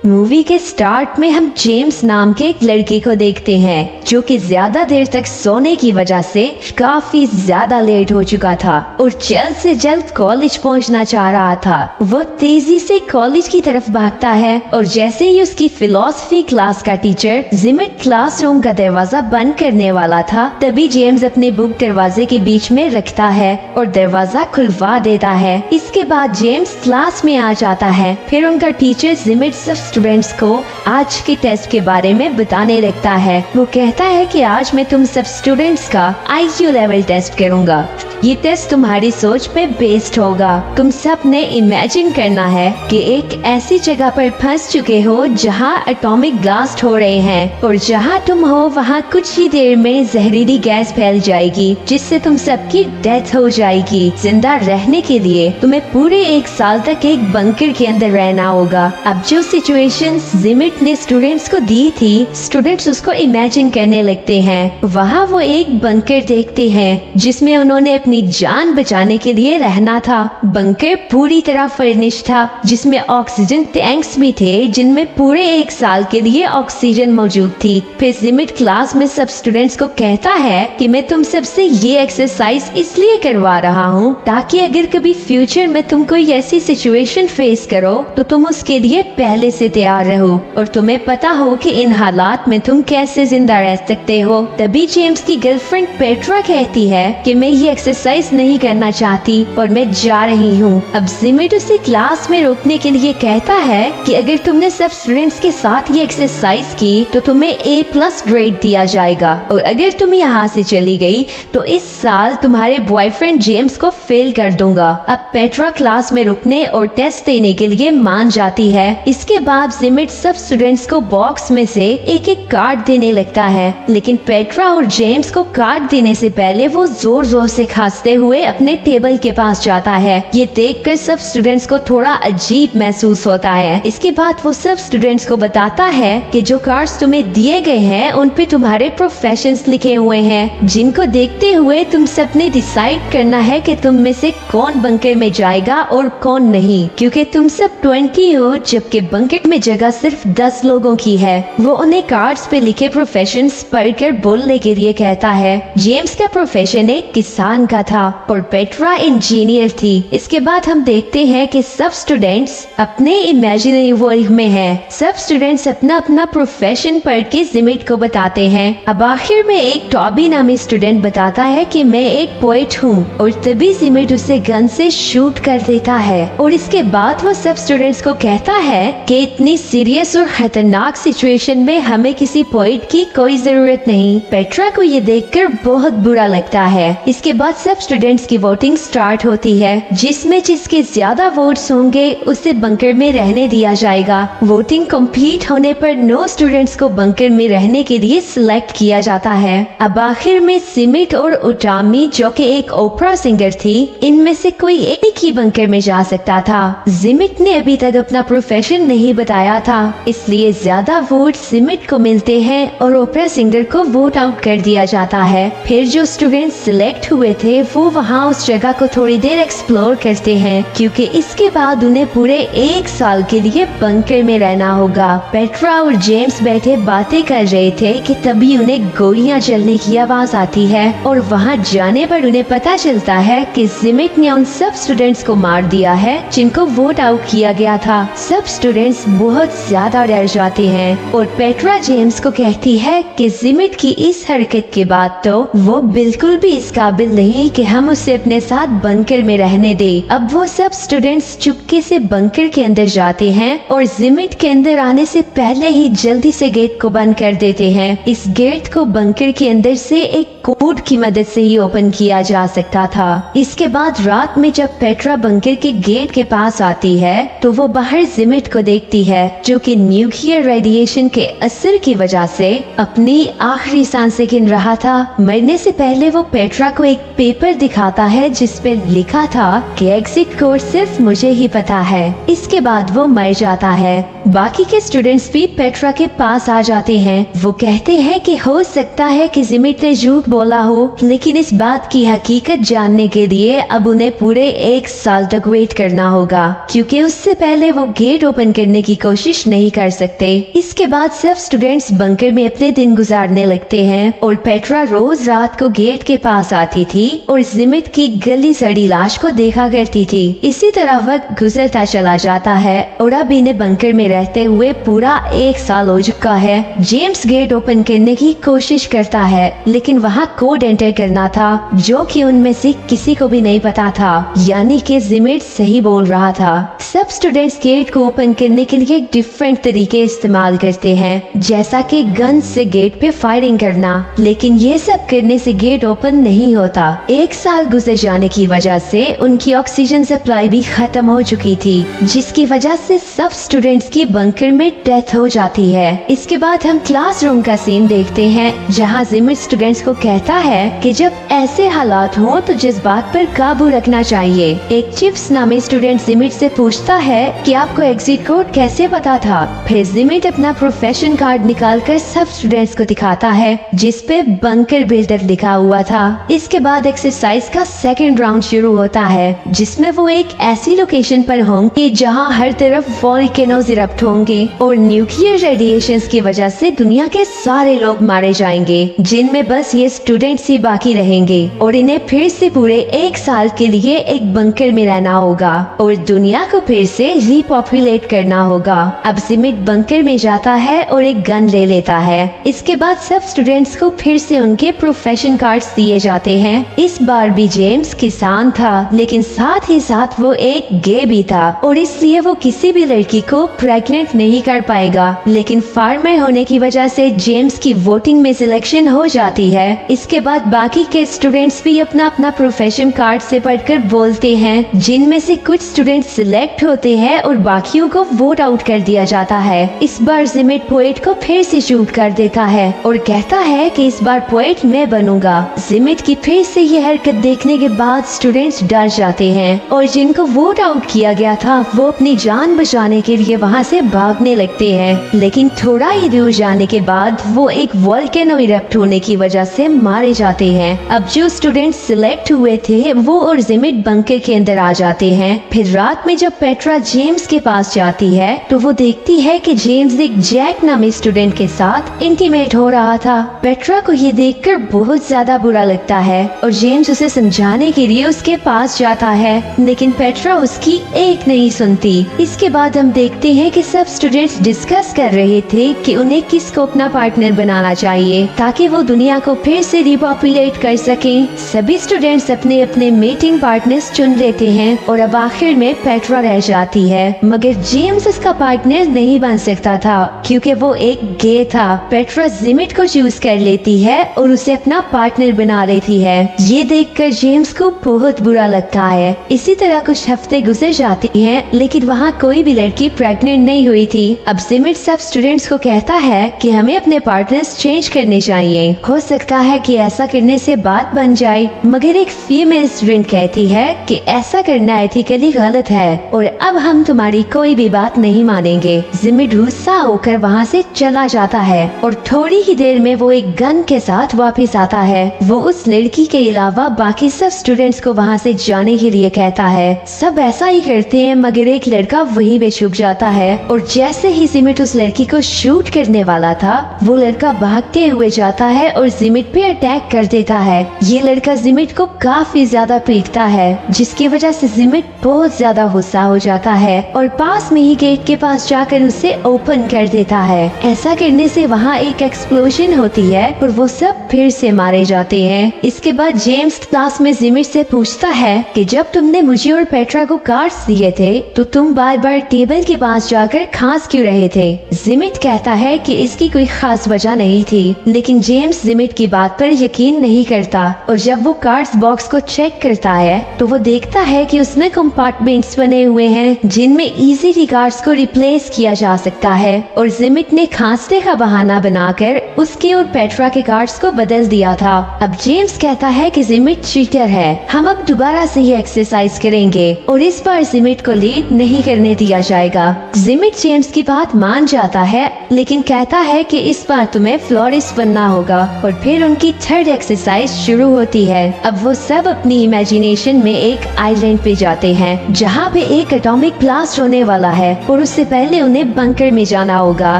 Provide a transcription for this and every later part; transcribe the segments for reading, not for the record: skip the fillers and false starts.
Movie के start में हम जेम्स नाम के एक लड़के को देखते हैं जो कि ज्यादा देर तक सोने की वजह से काफी ज्यादा लेट हो चुका था और जल्द से जल्द कॉलेज पहुंचना चाह रहा था। वो तेजी से कॉलेज की तरफ भागता है और जैसे ही उसकी फिलॉसफी क्लास का टीचर जिमिट क्लासरूम का दरवाजा बंद करने वाला था, तभी जेम्स अपनी बुक दरवाजे के बीच में रखता है और दरवाजा खुलवा देता है। इसके बाद जेम्स क्लास में आ जाता है। फिर उनका टीचर जिमिट सब स्टूडेंट्स को आज के टेस्ट के बारे में बताने लगता है। वो कहता है कि आज मैं तुम सब स्टूडेंट्स का IQ लेवल टेस्ट करूंगा। ये टेस्ट तुम्हारी सोच पे बेस्ड होगा। तुम सब ने इमेजिन करना है कि एक ऐसी जगह पर फंस चुके हो जहां एटॉमिक ब्लास्ट हो रहे हैं और जहां तुम हो वहां कुछ ही देर में जहरीली गैस फैल जाएगी जिससे तुम सबकी डेथ हो जाएगी। जिंदा रहने के लिए तुम्हें पूरे 1 साल तक एक बंकर के अंदर रहना होगा। अब जो सिचुएशंस जिमिट ने स्टूडेंट्स को दी थी, स्टूडेंट्स उसको इमेजिन करने लगते हैं। वहाँ वो एक बंकर देखते हैं जिसमें उन्होंने अपनी जान बचाने के लिए रहना था। बंकर पूरी तरह फर्निश था जिसमें ऑक्सीजन टैंक्स भी थे जिनमें पूरे 1 साल के लिए ऑक्सीजन मौजूद थी। फिर जिमिट क्लास में सब स्टूडेंट्स को कहता है कि मैं तुम सबसे ये एक्सरसाइज इसलिए करवा रहा हूँ ताकि अगर कभी फ्यूचर में तुम कोई ऐसी सिचुएशन फेस करो तो तुम उसके लिए पहले से तैयार रहो और तुम्हें पता हो कि इन हालात में तुम कैसे जिंदा रह सकते हो। तभी जेम्स की गर्लफ्रेंड पेट्रा कहती है कि मैं ये एक्सरसाइज नहीं करना चाहती और मैं जा रही हूँ। अब जिमिट उसे क्लास में रोकने के लिए कहता है कि अगर तुमने सब स्टूडेंट्स के साथ ये एक्सरसाइज की तो तुम्हें A+ ग्रेड दिया जाएगा और अगर तुम यहाँ से चली गई तो इस साल तुम्हारे बॉयफ्रेंड जेम्स को फेल कर दूंगा। अब पेट्रा क्लास में रुकने और टेस्ट देने के लिए मान जाती है। इसके बाद जिमिट सब स्टूडेंट्स को बॉक्स में से एक एक कार्ड देने लगता है, लेकिन पेट्रा और जेम्स को कार्ड देने से पहले वो जोर जोर से खांसते हुए अपने टेबल के पास जाता है। ये देखकर सब स्टूडेंट्स को थोड़ा अजीब महसूस होता है। इसके बाद वो सब स्टूडेंट्स को बताता है कि जो कार्ड्स तुम्हें दिए गए हैं उन पे तुम्हारे प्रोफेशंस लिखे हुए हैं, जिनको देखते हुए तुम सबने डिसाइड करना है कि तुम में से कौन बंकर में जाएगा और कौन नहीं, क्योंकि तुम सब 20 हो जबकि बंकर में जगह सिर्फ 10 लोगों की है। वो उन्हें कार्ड्स पे लिखे प्रोफेशंस पढ़कर बोलने के लिए कहता है। जेम्स का प्रोफेशन एक किसान का था और पेट्रा इंजीनियर थी। इसके बाद हम देखते हैं कि सब स्टूडेंट्स अपने इमेजिनरी वर्ल्ड में हैं। सब स्टूडेंट्स अपना अपना प्रोफेशन पढ़ के जिमिट को बताते हैं। अब आखिर में एक टॉबी नामी स्टूडेंट बताता है कि मैं एक पोएट हूँ और तभी जिमिट उसे गन से शूट कर देता है और इसके बाद वो सब स्टूडेंट्स को कहता है कि इतनी सीरियस और खतरनाक सिचुएशन में हमें किसी पोएट की कोई जरूरत नहीं। पेट्रा को ये देखकर बहुत बुरा लगता है। इसके बाद सब स्टूडेंट्स की वोटिंग स्टार्ट होती है जिसमें जिसके ज्यादा वोट्स होंगे उसे बंकर में रहने दिया जाएगा। वोटिंग कंप्लीट होने पर 9 स्टूडेंट्स को बंकर में रहने के लिए सिलेक्ट किया जाता है। अब आखिर में जिमिट और उटामी जो कि एक ओपेरा सिंगर थी, इनमें से कोई एक ही बंकर में जा सकता था। जिमिट ने अभी तक अपना प्रोफेशन नहीं बताया था, इसलिए ज्यादा वोट जिमिट को मिलते हैं और ओपेरा सिंगर को वोट आउट कर दिया जाता है। फिर जो स्टूडेंट्स सिलेक्ट हुए थे वो वहाँ उस जगह को थोड़ी देर एक्सप्लोर करते हैं क्योंकि इसके बाद उन्हें पूरे 1 साल के लिए बंकर में रहना होगा। पेट्रा और जेम्स बैठे बातें कर रहे थे कि तभी उन्हें गोलियां चलने की आवाज आती है और वहाँ जाने पर उन्हें पता चलता है कि जिमिट ने उन सब स्टूडेंट्स को मार दिया है जिनको वोट आउट किया गया था। सब स्टूडेंट्स बहुत ज्यादा डर जाते हैं और पेट्रा जेम्स को कहती है कि जिमिट की इस हरकत के बाद तो वो बिल्कुल भी इस काबिल नहीं कि हम उसे अपने साथ बंकर में रहने दे। अब वो सब स्टूडेंट्स चुपके से बंकर के अंदर जाते हैं और जिमिट के अंदर आने से पहले ही जल्दी से गेट को बंद कर देते हैं। इस गेट को बंकर के अंदर से एक कोड की मदद से ही ओपन किया जा सकता था। इसके बाद रात में जब पेट्रा बंकर के गेट के पास आती है तो वो बाहर जिमिट को देखती है जो कि न्यूक्लियर रेडिएशन के असर की वजह से अपनी आखिरी सांसें गिन रहा था। मरने से पहले वो पेट्रा को एक पेपर दिखाता है जिस पे लिखा था कि एग्जिट कोड सिर्फ मुझे ही पता है। इसके बाद वो मर जाता है। बाकी के स्टूडेंट्स भी पेट्रा के पास आ जाते हैं। वो कहते हैं कि हो सकता है कि जिमिट ने झूठ बोला हो, लेकिन इस बात की हकीकत जानने के लिए अब उन्हें पूरे 1 साल तक वेट करना होगा, क्योंकि उससे पहले वो गेट ओपन करने की कोशिश नहीं कर सकते। इसके बाद सब स्टूडेंट्स बंकर में अपने दिन गुजारने लगते हैं और पेट्रा रोज रात को गेट के पास आती थी और जिमिट की गली सड़ी लाश को देखा करती थी। इसी तरह वक्त गुजरता चला जाता है और अब इन्हें बंकर में रहते हुए पूरा 1 साल हो चुका है। जेम्स गेट ओपन करने की कोशिश करता है, लेकिन वहाँ कोड एंटर करना था जो कि उनमें से किसी को भी नहीं पता था, यानी कि जिमिट सही बोल रहा था। सब स्टूडेंट्स गेट को ओपन करने के लिए डिफरेंट तरीके इस्तेमाल करते हैं, जैसा कि गन से गेट पे फायरिंग करना, लेकिन ये सब करने से गेट ओपन नहीं होता। 1 साल गुजर जाने की वजह से उनकी ऑक्सीजन सप्लाई भी खत्म हो चुकी थी, जिसकी वजह से सब स्टूडेंट्स की बंकर में डेथ हो जाती है। इसके बाद हम क्लासरूम का सीन देखते हैं, जहां जिमिट स्टूडेंट्स को कहता है कि जब ऐसे हालात हो तो जज्बात पर काबू रखना चाहिए। एक चिप्स नामी स्टूडेंट जिमिट से पूछता है कि आपको एग्जिट कोड कैसे पता था। फिर जिमिट अपना प्रोफेशन कार्ड निकालकर सब स्टूडेंट्स को दिखाता है, जिस पे बंकर बिल्डर लिखा हुआ था। इसके बाद एक्सरसाइज का सेकंड राउंड शुरू होता है, जिसमें वो एक ऐसी लोकेशन पर होंगे जहां हर तरफ वोल्केनोज इरप्ट होंगे और न्यूक्लियर रेडिएशंस की वजह से दुनिया के सारे लोग मारे जाएंगे, जिनमें बस ये स्टूडेंट्स ही बाकी रहेंगे और इन्हें फिर से पूरे 1 साल के लिए एक बंकर में रहना होगा और दुनिया को फिर से रीपॉपुलेट करना होगा। अब जिमिट बंकर में जाता है और एक गन ले लेता है। इसके बाद सब स्टूडेंट्स को फिर से उनके प्रोफेशन कार्ड्स दिए जाते हैं। इस बार भी जेम्स किसान था, लेकिन साथ ही साथ वो एक गे भी था और इसलिए वो किसी भी लड़की को प्रेग्नेंट नहीं कर पाएगा, लेकिन फार्मर होने की वजह से जेम्स की वोटिंग में सिलेक्शन हो जाती है। इसके बाद बाकी के स्टूडेंट्स भी अपना अपना प्रोफेशन कार्ड से पढ़कर बोलते हैं, जिनमें से कुछ स्टूडेंट्स सिलेक्ट होते हैं और बाकियों को वोट आउट कर दिया जाता है। इस बार जिमिट पोएट को फिर से शूट कर देता है और कहता है कि इस बार पोएट मैं बनूंगा। जिमिट की फिर से ये हरकत देखने के बाद स्टूडेंट्स डर जाते हैं और जिनको वोट आउट किया गया था वो अपनी जान बचाने के लिए वहाँ से भागने लगते हैं, लेकिन थोड़ा ही दूर जाने के बाद वो एक वोल्केनो इरप्ट होने की वजह से मारे जाते हैं। अब जो स्टूडेंट्स सिलेक्ट हुए थे वो और जिमिट बंकर के अंदर आ जाते हैं। फिर रात में जब पेट्रा जेम्स के पास जाती है तो वो देखती है कि जेम्स एक जैक नामी स्टूडेंट के साथ इंटीमेट हो रहा था। पेट्रा को ये देखकर बहुत ज्यादा बुरा लगता है और जेम्स उसे समझाने के लिए उसके पास जाता है, लेकिन पेट्रा उसकी एक नहीं सुनती। इसके बाद हम देखते हैं कि सब स्टूडेंट्स डिस्कस कर रहे थे कि उन्हें किसको अपना पार्टनर बनाना चाहिए ताकि वो दुनिया को फिर से रिपॉपुलेट कर सकें। सभी स्टूडेंट्स अपने अपने मेटिंग पार्टनर्स चुन लेते हैं और अब आखिर में पेट्रा रह जाती है, मगर जेम्स उसका पार्टनर नहीं बन सकता था क्योंकि वो एक गे था। पेट्रा जिमिट को चूज कर लेती है और उसे अपना पार्टनर बना लेती है। ये देखकर जेम्स को बहुत बुरा लगता है। इसी तरह कुछ हफ्ते गुजर जाती हैं, लेकिन वहाँ कोई भी लड़की प्रेग्नेंट नहीं हुई थी। अब जिमिट सब स्टूडेंट्स को कहता है कि हमें अपने पार्टनर्स चेंज करने चाहिए, हो सकता है कि ऐसा करने से बात बन जाए, मगर एक फीमेल स्टूडेंट कहती है कि ऐसा करना एथिकली गलत है और अब हम तुम्हारी कोई भी बात नहीं मानेंगे। जिमिट गुस्सा होकर वहाँ से चला जाता है और थोड़ी ही देर में वो एक गन के साथ वापस आता है। वो उस लड़की के अलावा बाकी सब स्टूडेंट्स को वहाँ से जाने के लिए कहता है। सब ऐसा ही करते हैं, मगर एक लड़का वहीं पे छुप जाता है और जैसे ही जिमिट उस लड़की को शूट करने वाला था वो लड़का भागते हुए जाता है और जिमिट पे अटैक कर देता है। ये लड़का जिमिट को काफी ज्यादा पीटता है, जिसकी वजह से जिमिट बहुत ज्यादा गुस्सा हो जाता है और पास में ही गेट के पास जाकर उसे ओपन कर देता है। ऐसा करने से वहाँ एक एक्सप्लोजन होती है और वो सब फिर से मारे जाते हैं। इसके बाद जेम्स क्लास में जिमिट से पूछता है कि जब तुमने मुझे और पेट्रा को कार्ड्स दिए थे तो तुम बार बार टेबल के पास जाकर खांस क्यों रहे थे। जिमिट कहता है कि इसकी कोई खास वजह नहीं थी, लेकिन जेम्स जिमिट की बात पर यकीन नहीं करता और जब वो कार्ड्स बॉक्स को चेक करता है तो वो देखता है कि उसमें कंपार्टमेंट्स बने हुए हैं जिनमें इजीली कार्ड्स को रिप्लेस किया जा सकता है और जिमिट ने खांसने का बहाना बनाकर उसके और पेट्रा के कार्ड्स को बदल दिया था। अब जेम्स कहता है कि जिमिट चीटर है, हम अब दोबारा से ही एक्सरसाइज करेंगे और इस बार जिमिट को लीड नहीं करने दिया जाएगा। जिमिट जेम्स की बात मान जाता है, लेकिन कहता है कि इस बार तुम्हें फ्लोरिस्ट बनना होगा। और फिर उनकी थर्ड एक्सरसाइज शुरू होती है। अब वो सब अपनी इमेजिनेशन में एक आइलैंड पे जाते हैं जहाँ पे एक एटॉमिक ब्लास्ट होने वाला है, और उससे पहले उन्हें बंकर में जाना होगा।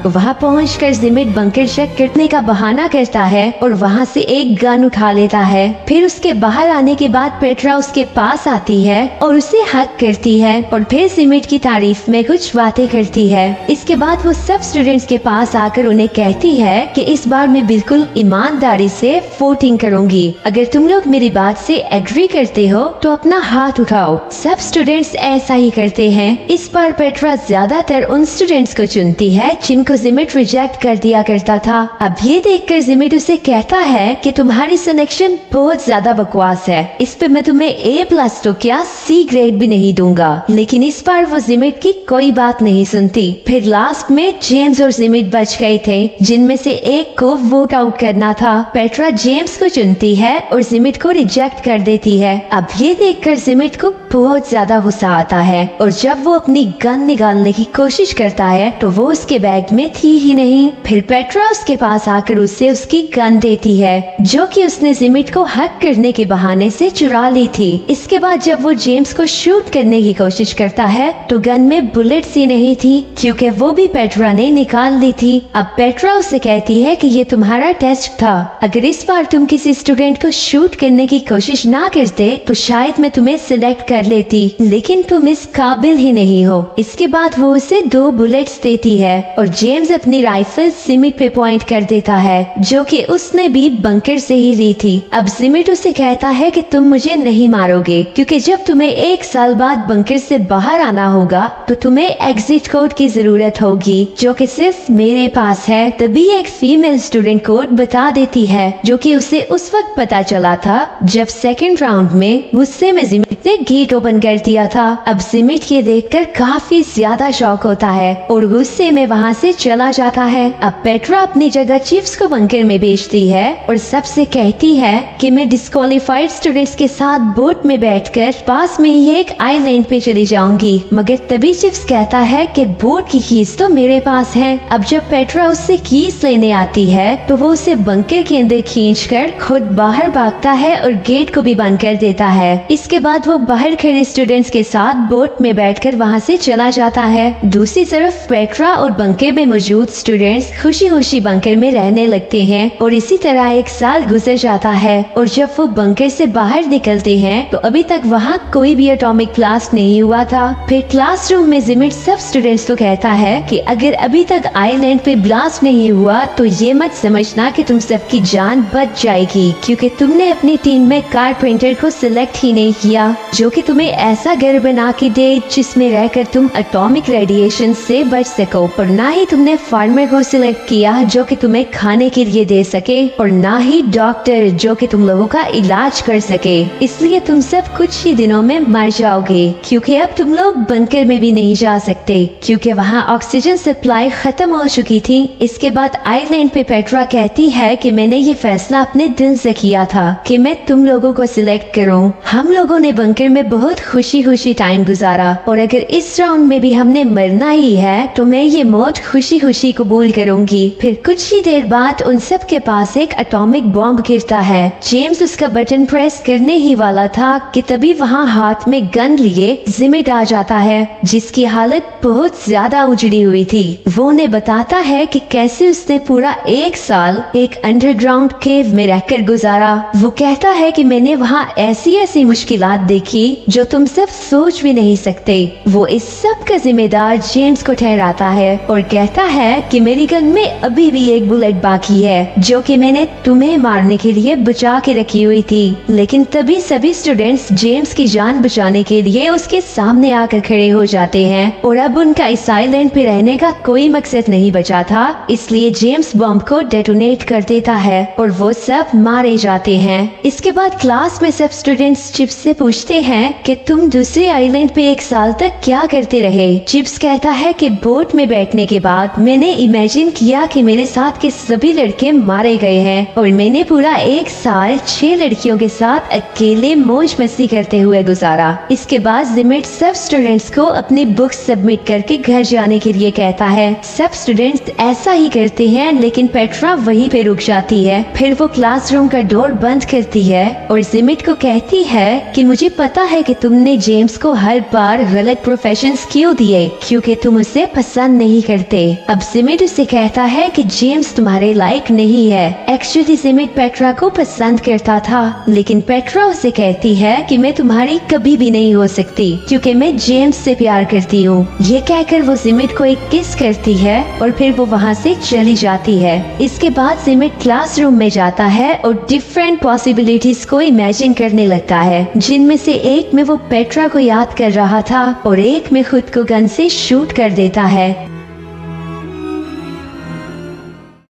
वहाँ पहुंचकर जिमिट बंकर चेक करने का बहाना करता है और वहाँ से एक गन उठा लेता है। फिर उसके बाहर आने के बाद पेट्रा उसके पास आती है और उसे हक करती है और फिर जिमिट की तारीफ में कुछ बातें करती है। इसके बाद वो सब स्टूडेंट्स के पास आकर उन्हें कहती है कि इस बार मैं बिल्कुल ईमानदारी से वोटिंग करूंगी। अगर तुम लोग मेरी बात से एग्री करते हो तो अपना हाथ उठाओ। सब स्टूडेंट्स ऐसा ही करते हैं। इस बार पेट्रा ज्यादातर उन स्टूडेंट्स को चुनती है जिनको जिमिट रिजेक्ट कर दिया करता था। अब ये देखकर जिमिट उसे कहता है कि तुम्हारी सिलेक्शन बहुत ज्यादा बकवास है, इस पे मैं तुम्हें A+ तो क्या C ग्रेड भी नहीं दूंगा। लेकिन इस बार वो जिमिट की कोई बात नहीं सुनती। फिर लास्ट में जेम्स और जिमिट बच गए थे, जिनमें से एक को वोट आउट करना था। पेट्रा जेम्स को चुनती है और जिमिट को रिजेक्ट कर देती है। अब ये देखकर जिमिट को बहुत ज्यादा गुस्सा आता है और जब वो अपनी गन निकालने की कोशिश करता है तो वो उसके बैग में थी ही नहीं। फिर पेट्रा उसके पास आकर उससे उसकी गन देती है, जो कि उसने जिमिट को हक करने के बहाने से चुरा ली थी। इसके बाद जब वो जेम्स को शूट करने की कोशिश करता है तो गन में बुलेट्स ही नहीं थी, क्योंकि वो भी पेट्रा ने निकाल ली थी। अब पेट्रा उससे कहती है कि ये तुम्हारा टेस्ट था, अगर इस बार तुम किसी स्टूडेंट को शूट करने की कोशिश ना करते तो शायद मैं तुम्हें सिलेक्ट कर लेती, लेकिन तुम इस काबिल ही नहीं हो। इसके बाद वो उसे 2 बुलेट्स देती है और जेम्स अपनी राइफल जिमिट पे पॉइंट कर देता है, जो कि उसने भी बंकर से ही ली थी। अब जिमिट उसे कहता है कि तुम मुझे नहीं मारोगे, क्योंकि जब तुम्हें 1 साल बाद बंकर से बाहर आना होगा तो तुम्हें एग्जिट कोड की जरूरत होगी, जो कि सिर्फ मेरे पास है। तभी एक फीमेल स्टूडेंट कोड बता देती है, जो कि उसे उस वक्त पता चला था जब सेकंड राउंड में गुस्से में जिमिट ने गेट ओपन कर दिया था। अब जिमिट ये देखकर काफी ज्यादा शॉक होता है और गुस्से में वहाँ से चला जाता है। अब पेट्रा अपनी जगह चिप्स को बंकर में बेचती है और सबसे कहती है कि मैं डिस्क्वालीफाइड स्टूडेंट्स के साथ बोट में बैठकर पास में ही एक आइलैंड पे चली जाऊंगी। मगर तभी चिप्स कहता है कि बोट की कीज तो मेरे पास है। अब जब पेट्रा उससे कीज लेने आती है तो वो उसे बंकर के अंदर खींचकर खुद बाहर भागता है और गेट को भी बंद कर देता है। इसके बाद वो बाहर खड़े स्टूडेंट्स के साथ बोट में बैठकर वहाँ से चला जाता है। दूसरी तरफ पेट्रा और बंकर में मौजूद स्टूडेंट्स खुशी खुशी बंकर में रहने लगते हैं और इसी तरह 1 साल गुजर जाता है। और जब वो बंकर से बाहर निकलते हैं तो अभी तक वहाँ कोई भी एटॉमिक ब्लास्ट नहीं हुआ था। फिर क्लासरूम में जिमिट सब स्टूडेंट्स को कहता है कि अगर अभी तक आइलैंड पे ब्लास्ट नहीं हुआ तो ये मत समझना कि तुम सबकी जान बच जाएगी, क्योंकि तुमने अपनी टीम में कारपेंटर को सिलेक्ट ही नहीं किया, जो कि तुम्हें ऐसा घर बना के दे जिसमें रहकर तुम एटॉमिक रेडिएशन से बच सको। और ना ही तुमने फार्मर को सिलेक्ट किया जो कि तुम्हें खाने के लिए दे सके, और ना ही डॉक्टर जो कि तुम लोगों का इलाज कर सके। इसलिए तुम सब कुछ ही दिनों में मर जाओगे, क्योंकि अब तुम लोग बंकर में भी नहीं जा सकते, क्योंकि वहाँ ऑक्सीजन सप्लाई खत्म हो चुकी थी। इसके बाद आइलैंड पे पेट्रा कहती है कि मैंने ये फैसला अपने दिल से किया था कि मैं तुम लोगों को सिलेक्ट करूं। हम लोगों ने बंकर में बहुत खुशी खुशी टाइम गुजारा, और अगर इस राउंड में भी हमने मरना ही है तो मैं ये मौत खुशी खुशी कबूल करूंगी। फिर कुछ ही देर बाद उन सब के पास एक एटॉमिक बॉम्ब गिरता है। जेम्स उसका बटन प्रेस करने ही वाला था कि तभी वहाँ हाथ में गन लिए जिमिट आ जाता है, जिसकी हालत बहुत ज्यादा उजड़ी हुई थी। वो उन्हें बताता है कि कैसे उसने पूरा 1 साल एक अंडरग्राउंड केव में रहकर गुजारा। वो कहता है कि मैंने वहाँ ऐसी ऐसी मुश्किलात देखी जो तुम सब सोच भी नहीं सकते। वो इस सब का जिम्मेदार जेम्स को ठहराता है और कहता है कि मेरी गन में अभी भी एक बुलेट बाकी है, जो कि मैंने तुम्हें मारने के लिए बचा के रखी हुई थी। लेकिन तभी सभी स्टूडेंट्स जेम्स की जान बचाने के लिए उसके सामने आकर खड़े हो जाते हैं, और अब उनका इस आइलैंड पे रहने का कोई मकसद नहीं बचा था। इसलिए जेम्स बॉम्ब को डेटोनेट कर देता है और वो सब मारे जाते हैं। इसके बाद क्लास में सब स्टूडेंट्स चिप्स से पूछते पूछते हैं कि तुम दूसरे आइलैंड पे 1 साल तक क्या करते रहे। चिप्स कहता है कि बोट में बैठने के बाद मैंने इमेजिन किया कि मेरे साथ के सभी लड़के मारे गए हैं और मैंने पूरा 1 साल 6 लड़कियों के साथ अकेले मौज मस्ती करते हुए गुजारा। इसके बाद जिमिट सब स्टूडेंट्स को अपनी बुक्स सबमिट करके घर जाने के लिए कहता है। सब स्टूडेंट्स ऐसा ही करते हैं, लेकिन पेट्रा वहीं पे रुक जाती है। फिर वो क्लासरूम का डोर बंद करती है और जिमिट को कहती है कि मुझे पता है कि तुमने जेम्स को हर बार गलत प्रोफेशंस क्यों दिए, क्योंकि तुम उसे पसंद नहीं करते। अब जिमिट उसे कहता है कि जेम्स तुम्हारे लायक नहीं है। एक्चुअली जिमिट पेट्रा को पसंद करता था, लेकिन पेट्रा उसे कहती है कि मैं तुम्हारी कभी भी नहीं हो सकती क्योंकि मैं जेम्स से प्यार करती हूँ। ये कहकर वो जिमिट को एक किस करती है और फिर वो वहाँ से चली जाती है। इसके बाद जिमिट क्लासरूम में जाता है और डिफरेंट पॉसिबिलिटीज को इमेजिन करने लगता है, जिनमें से एक में वो पेट्रा को याद कर रहा था और एक में खुद को गन से शूट कर देता है।